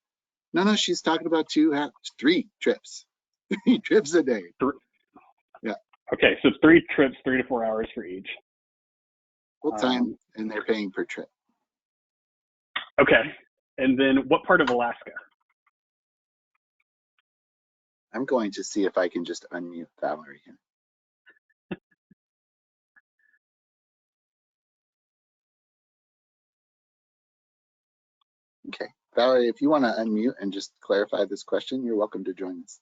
No, she's talking about 3 trips, 3 trips a day. Yeah. Okay, so it's 3 trips, 3 to 4 hours for each. Full time, and they're paying per trip. Okay, and then what part of Alaska? I'm going to see if I can just unmute Valerie here. Okay, Valerie, if you want to unmute and just clarify this question, you're welcome to join us.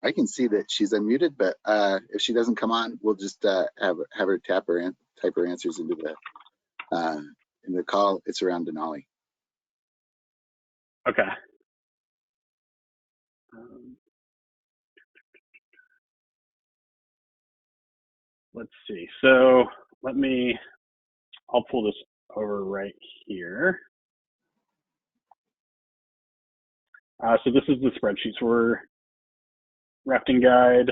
I can see that she's unmuted, but if she doesn't come on, we'll just have her type her answers into the call. It's around Denali. Okay. Let's see. So I'll pull this over right here. So this is the spreadsheet. So we're rafting guide.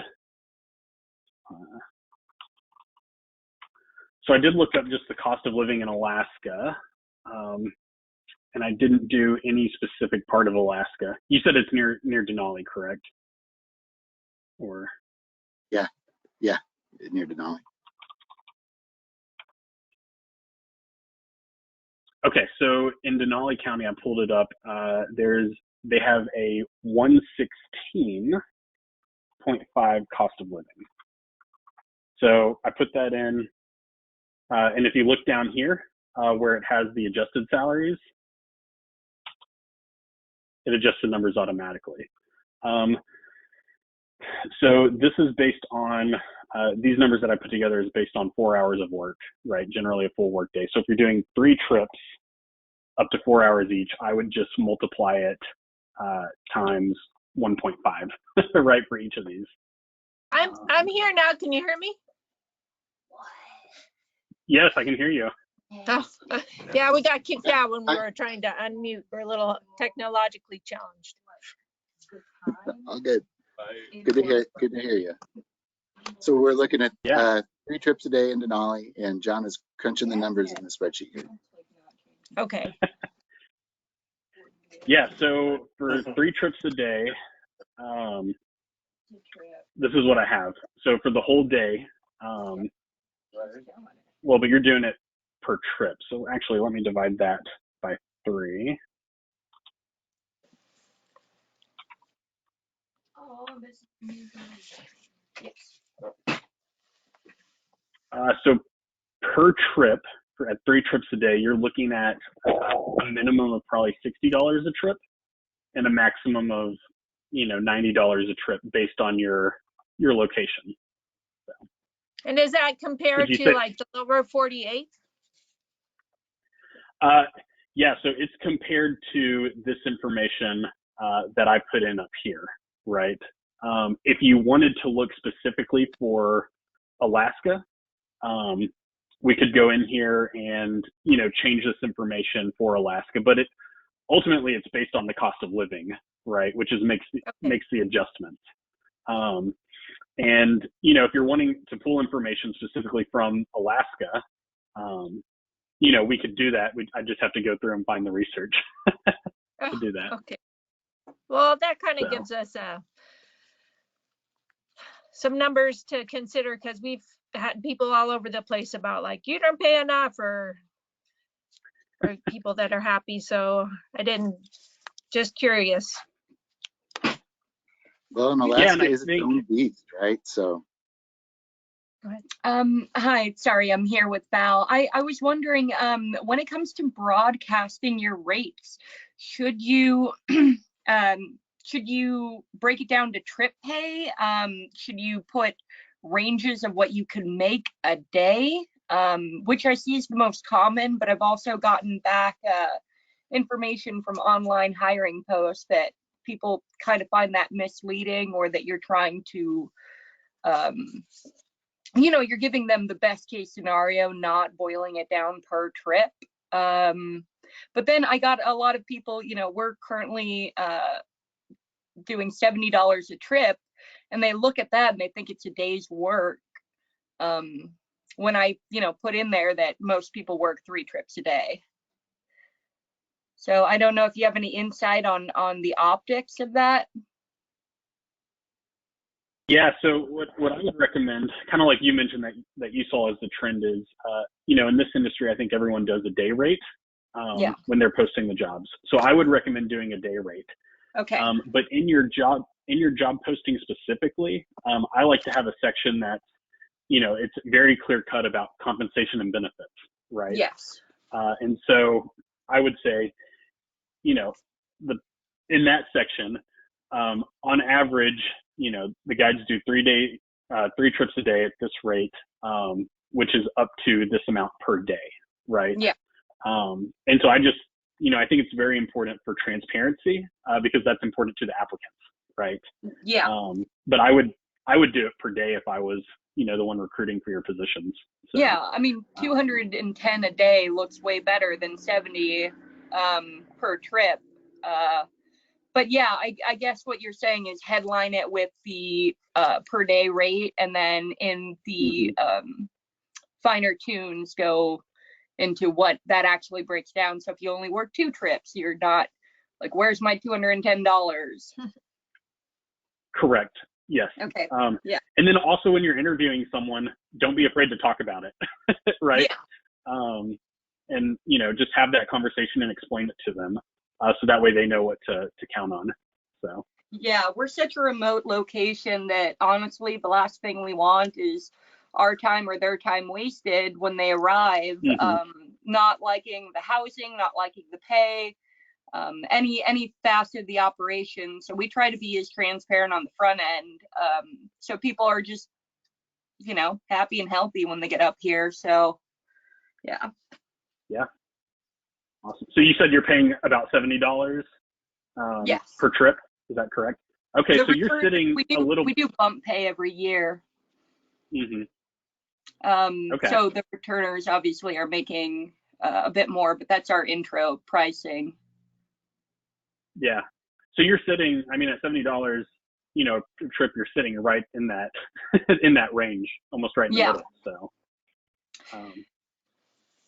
So I did look up just the cost of living in Alaska, and I didn't do any specific part of Alaska. You said it's near Denali, correct? Or Yeah, near Denali. okay, so in Denali County, I pulled it up. They have a 116.5 cost of living. So I put that in, and if you look down here where it has the adjusted salaries, it adjusts the numbers automatically. So this is based on, these numbers that I put together is based on 4 hours of work, right? Generally a full work day. So if you're doing 3 trips up to 4 hours each, I would just multiply it times 1.5, right, for each of these. I'm here now. Can you hear me? Yes, I can hear you. Oh, yeah, we got kicked out when we were trying to unmute. We're a little technologically challenged. All good. Good to hear you. So we're looking at 3 trips a day in Denali, and John is crunching the numbers in the spreadsheet here. Okay. Yeah, so for 3 trips a day, this is what I have. So for the whole day, well, but you're doing it per trip. So actually, let me divide that by 3. So per trip, at 3 trips a day, you're looking at a minimum of probably $60 a trip and a maximum of, $90 a trip based on your location. So, And is that compared to like the lower 48? Yeah, so it's compared to this information that I put in up here, right? If you wanted to look specifically for Alaska, we could go in here and, change this information for Alaska, but ultimately it's based on the cost of living, right? Which makes the adjustment. And, if you're wanting to pull information specifically from Alaska, we could do that. I just have to go through and find the research to do that. Okay. Well, that kind of gives us some numbers to consider, because we've had people all over the place about like, you don't pay enough, or people that are happy. So just curious. Well, and Yeah, Alaska and I is its think own beast, right? So, Hi, sorry, I'm here with Val. I was wondering, when it comes to broadcasting your rates, should you should you break it down to trip pay? Should you put ranges of what you can make a day? Which I see is the most common, but I've also gotten back information from online hiring posts that people kind of find that misleading, or that you're trying to you're giving them the best case scenario, not boiling it down per trip. But then I got a lot of people, we're currently doing $70 a trip, and they look at that and they think it's a day's work. When I, put in there that most people work 3 trips a day. So I don't know if you have any insight on the optics of that. yeah. So what I would recommend, kind of like you mentioned that you saw as the trend is, in this industry, I think everyone does a day rate Yeah. when they're posting the jobs. So I would recommend doing a day rate. Okay. But in your job posting specifically, I like to have a section that's, it's very clear cut about compensation and benefits, right? Yes. And so I would say, in that section, on average, the guides do 3 trips a day at this rate, which is up to this amount per day, right? Yeah. And so I just, I think it's very important for transparency because that's important to the applicants, right? Yeah. But I would do it per day if I was, the one recruiting for your positions. So, Yeah, I mean, 210 a day looks way better than 70 per trip. But yeah, I guess what you're saying is headline it with the per day rate, and then in the finer tunes go into what that actually breaks down. So if you only work 2 trips, you're not like, where's my $210? correct. Yes. Okay. Yeah. And then also when you're interviewing someone, don't be afraid to talk about it, right? Yeah. And, just have that conversation and explain it to them. So that way they know what to count on. So. Yeah, we're such a remote location that honestly, the last thing we want is our time or their time wasted when they arrive, not liking the housing, not liking the pay, any facet of the operation. So we try to be as transparent on the front end, so people are just, happy and healthy when they get up here. So, yeah. Yeah. Awesome. So you said you're paying about $70 Yes. per trip. Is that correct? Okay. The So you're sitting we a little. do bump pay every year. Okay. So the returners obviously are making a bit more, but that's our intro pricing. Yeah. So you're sitting, I mean, at $70, per trip, you're sitting right in that, in that range, almost right in the middle. So,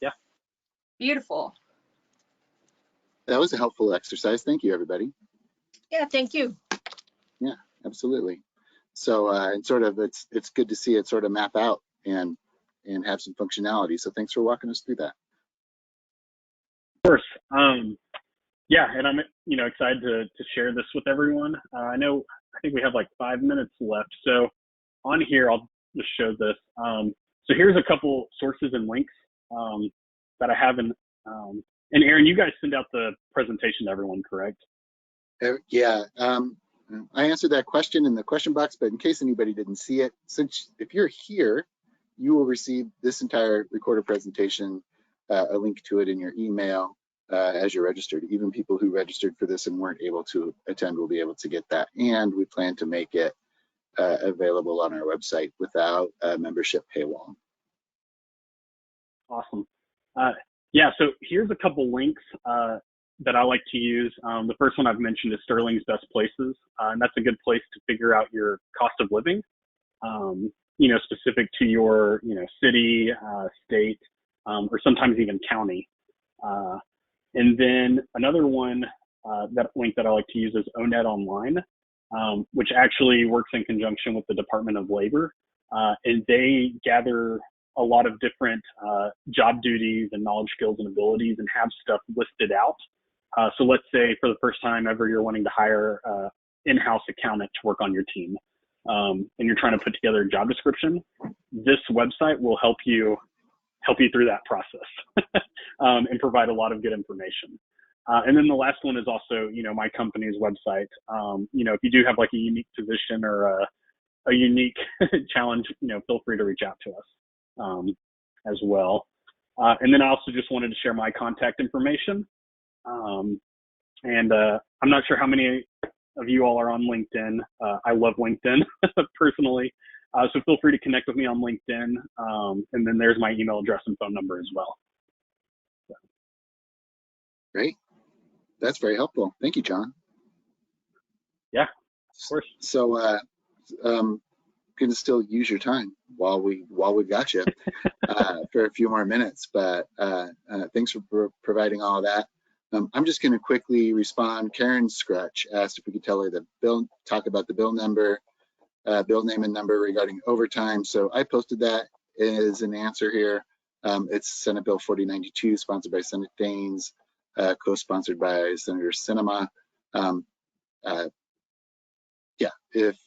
yeah. Beautiful. that was a helpful exercise. Thank you, everybody. Yeah, thank you. Yeah, absolutely. So, and sort of, it's good to see it sort of map out and have some functionality. So thanks for walking us through that. Of course. Yeah, and I'm, excited to share this with everyone. I think we have like 5 minutes left. So on here, I'll just show this. So here's a couple sources and links that I have in, and Aaron, you guys send out the presentation to everyone, correct? Yeah, I answered that question in the question box, but in case anybody didn't see it, since if you're here, you will receive this entire recorded presentation, a link to it in your email as you're registered. Even people who registered for this and weren't able to attend will be able to get that. And we plan to make it available on our website without a membership paywall. Awesome. Yeah, so here's a couple links that I like to use. The first one I've mentioned is Sterling's Best Places, and that's a good place to figure out your cost of living, specific to your, city, state, or sometimes even county. And then another one, that link that I like to use is ONET Online, which actually works in conjunction with the Department of Labor, and they gather a lot of different job duties and knowledge, skills, and abilities and have stuff listed out. So let's say for the first time ever, you're wanting to hire in-house accountant to work on your team, and you're trying to put together a job description, this website will help you through that process and provide a lot of good information. And then the last one is also, my company's website. If you do have like a unique position or a unique challenge, feel free to reach out to us as well. And then I also just wanted to share my contact information. And I'm not sure how many of you all are on LinkedIn. I love LinkedIn personally. So feel free to connect with me on LinkedIn. And then there's my email address and phone number as well. So. Great. That's very helpful. Thank you, John. Yeah, of course. So can still use your time while we got you for a few more minutes, but thanks for providing all of that. I'm just going to quickly respond. Karen Scratch asked if we could tell her talk about the bill number, bill name and number regarding overtime. So I posted that as an answer here. It's Senate Bill 4092, sponsored by Senate Daines, co-sponsored by Senator Sinema. Yeah, if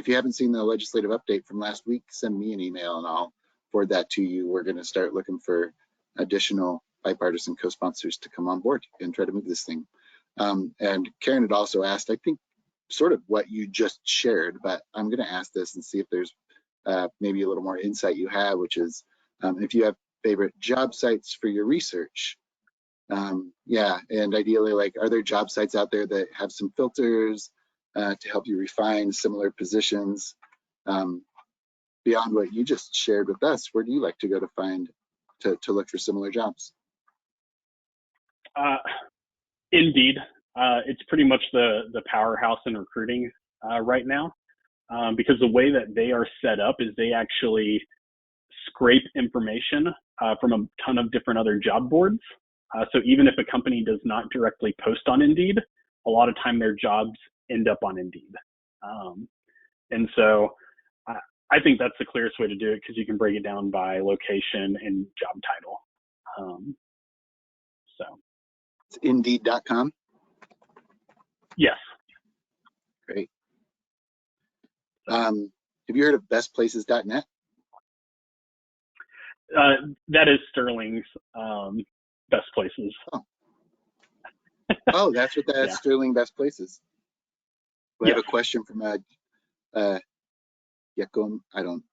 you haven't seen the legislative update from last week, send me an email and I'll forward that to you. We're going to start looking for additional bipartisan co-sponsors to come on board and try to move this thing. And Karen had also asked, I think, sort of what you just shared, but I'm going to ask this and see if there's maybe a little more insight you have, which is if you have favorite job sites for your research. Yeah, and ideally, like, are there job sites out there that have some filters to help you refine similar positions? Beyond what you just shared with us, where do you like to go to look for similar jobs? Indeed. It's pretty much the powerhouse in recruiting right now, because the way that they are set up is they actually scrape information from a ton of different other job boards. So even if a company does not directly post on Indeed, a lot of time their jobs end up on Indeed. And so I think that's the clearest way to do it, because you can break it down by location and job title. So It's Indeed.com. yes. Great. Have you heard of bestplaces.net? That is Sterling's Best Places. Oh, that's what that's. Yeah. Sterling Best Places. We have a question from Yakom. I'm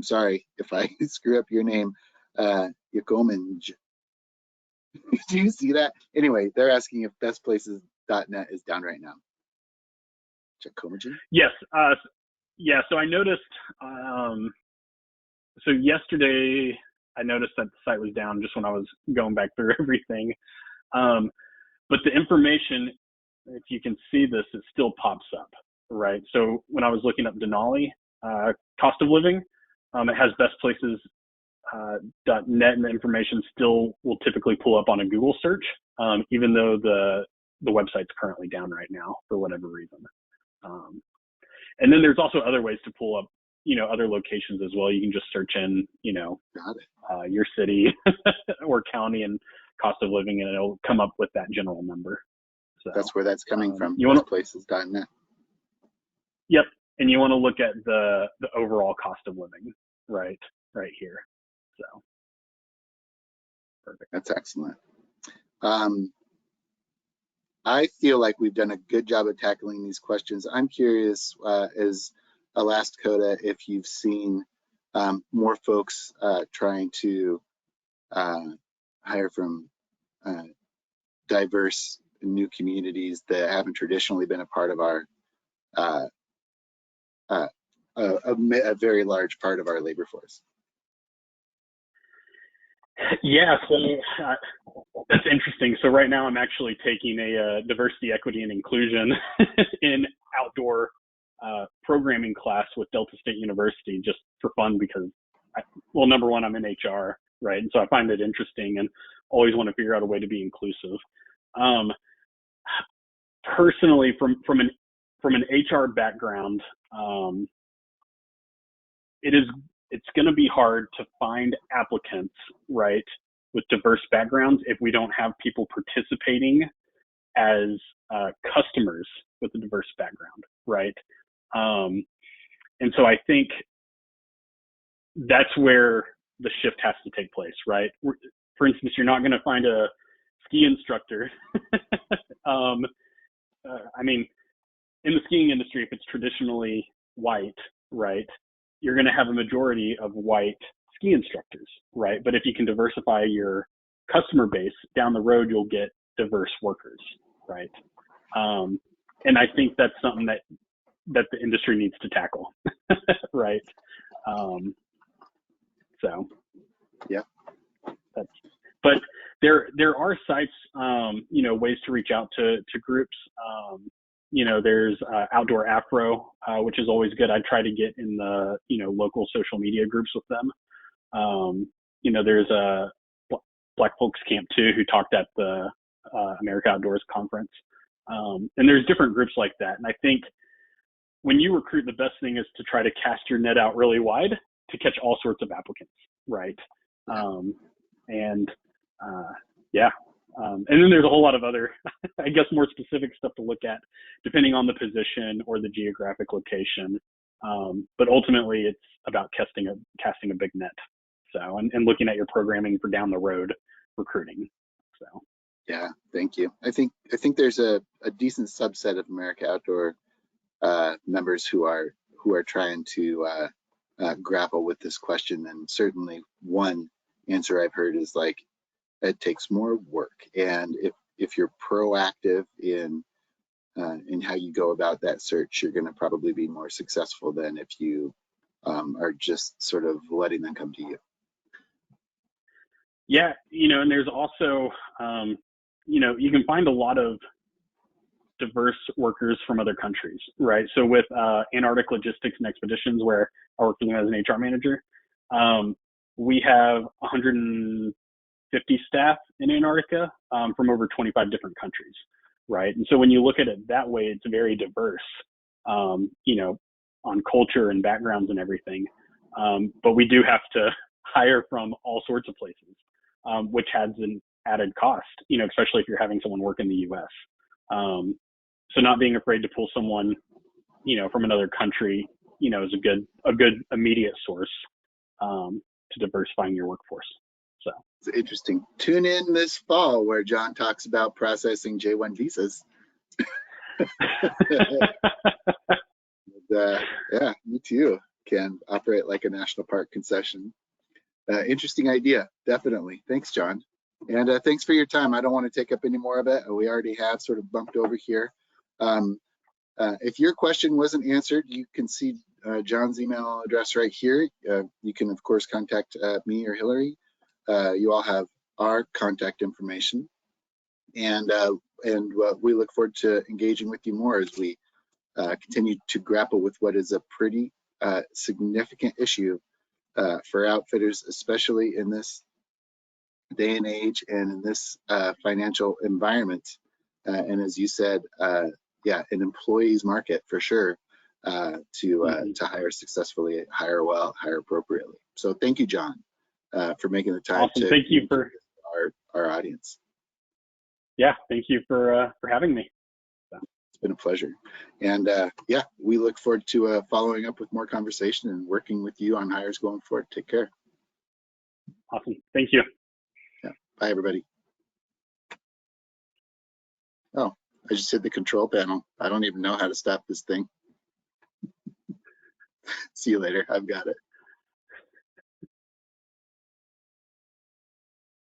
sorry if I screw up your name. Yakominj. Do you see that? Anyway, they're asking if bestplaces.net is down right now. Yakominj? Yes. Yeah. So I noticed. So yesterday, I noticed that the site was down just when I was going back through everything. But the information, if you can see this, it still pops up, right? So when I was looking up Denali, cost of living, it has bestplaces.net, and the information still will typically pull up on a Google search, even though the website's currently down right now for whatever reason. And then there's also other ways to pull up, other locations as well. You can just search in, your city or county and cost of living, and it'll come up with that general number. So that's where that's coming from. Bestplaces.net. Yep. And you want to look at the overall cost of living, right here. So perfect. That's excellent. I feel like we've done a good job of tackling these questions. I'm curious, as a last coda, if you've seen more folks trying to hire from diverse new communities that haven't traditionally been a part of our a very large part of our labor force. Yeah, so that's interesting. So right now I'm actually taking a diversity, equity, and inclusion in outdoor programming class with Delta State University, just for fun, because number one, I'm in HR, right? And so I find it interesting and always want to figure out a way to be inclusive. Personally, from an HR background, it's going to be hard to find applicants, right, with diverse backgrounds if we don't have people participating as customers with a diverse background, right? And so I think that's where the shift has to take place, right? For instance, you're not going to find a ski instructor. I mean, in the skiing industry, if it's traditionally white, right, you're going to have a majority of white ski instructors, right? But if you can diversify your customer base, down the road, you'll get diverse workers, right? And I think that's something that the industry needs to tackle, right? So, yeah. But there are sites, ways to reach out to groups. There's Outdoor Afro, which is always good. I try to get in the, local social media groups with them. There's a Black Folks Camp 2 who talked at the America Outdoors conference. And there's different groups like that. And I think when you recruit, the best thing is to try to cast your net out really wide to catch all sorts of applicants, right? And then there's a whole lot of other, I guess, more specific stuff to look at depending on the position or the geographic location. But ultimately, it's about casting a big net. So, and looking at your programming for down the road recruiting. So. Yeah, thank you. I think there's a decent subset of America Outdoor members who are trying to grapple with this question, and certainly one answer I've heard is like, it takes more work, and if you're proactive in how you go about that search, you're going to probably be more successful than if you are just sort of letting them come to you. Yeah, and there's also, you can find a lot of diverse workers from other countries, right? So with Antarctic Logistics and Expeditions, where I work for them as an HR manager, we have 150 staff in Antarctica from over 25 different countries, right? And so when you look at it that way, it's very diverse, on culture and backgrounds and everything. But we do have to hire from all sorts of places, which has an added cost, especially if you're having someone work in the U.S. So not being afraid to pull someone, from another country, is a good immediate source to diversifying your workforce. So it's interesting. Tune in this fall where John talks about processing J1 visas. Yeah, me too. Can operate like a national park concession. Interesting idea, definitely. Thanks, John. And thanks for your time. I don't want to take up any more of it. We already have sort of bumped over here. If your question wasn't answered, you can see John's email address right here. You can, of course, contact me or Hillary. You all have our contact information. And we look forward to engaging with you more as we continue to grapple with what is a pretty significant issue for outfitters, especially in this day and age and in this financial environment. And as you said, yeah, an employee's market for sure to hire successfully, hire well, hire appropriately. So thank you, John, for making the time. Awesome. Thank you for our audience. Yeah, thank you for having me. It's been a pleasure. And yeah, we look forward to following up with more conversation and working with you on hires going forward. Take care. Awesome. Thank you. Yeah. Bye, everybody. Oh, I just hit the control panel. I don't even know how to stop this thing. See you later. I've got it.